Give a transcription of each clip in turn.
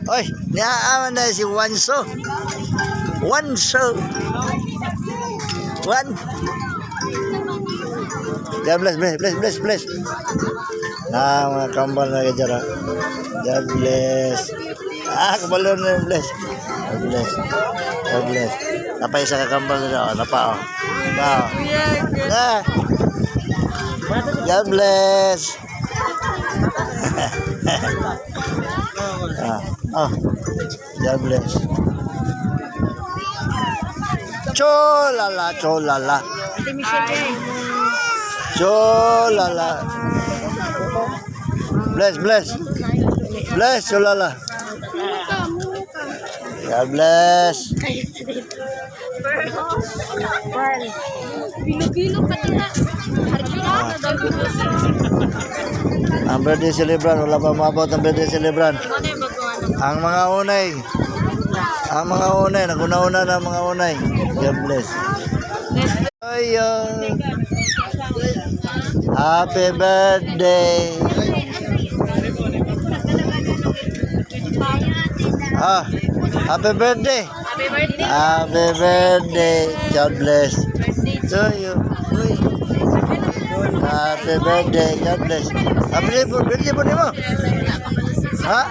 Oy, naaman na si Wanso. Wanso. One. God bless. Nah, mga kambal na kajara. God bless. Kabalo na bless. God bless. Napay isa ka kambal na. Napa, oh. God bless. God bless. Cholala. Cholala. Bless, cholala. God bless. Bilo-bilo pa din na. Ang birthday celebrant, wala pa mabot ang birthday celebrant. Ang mga unay, naguna-una na ang mga unay. God bless. Ayun. Happy birthday. Happy birthday. Happy birthday. God bless. To you. Happy birthday. God bless. Happy birthday po nimo. Ha?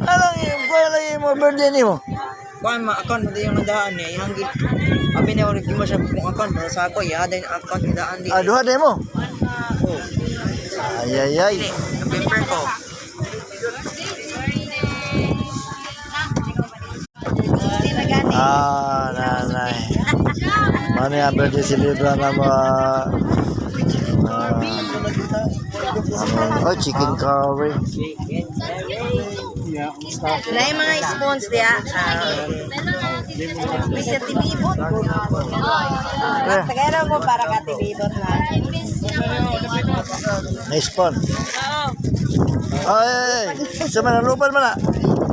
Ano yung birthday nimo? Kuan ma-account mo yung nadaan niya. Ihanggi. Abi na ulit mo siya kung account para sa ako. Ihaday na account yung daan di. Duha day mo? Oh. Ay. Paper ko. Nanay. Ano yung birthday celebrant na mga chicken curry. Na yung mga spons diya. Bisa tibibot. Tagaraw mo para ka tibibot na. May spawn. Ay, sa manalupan man na.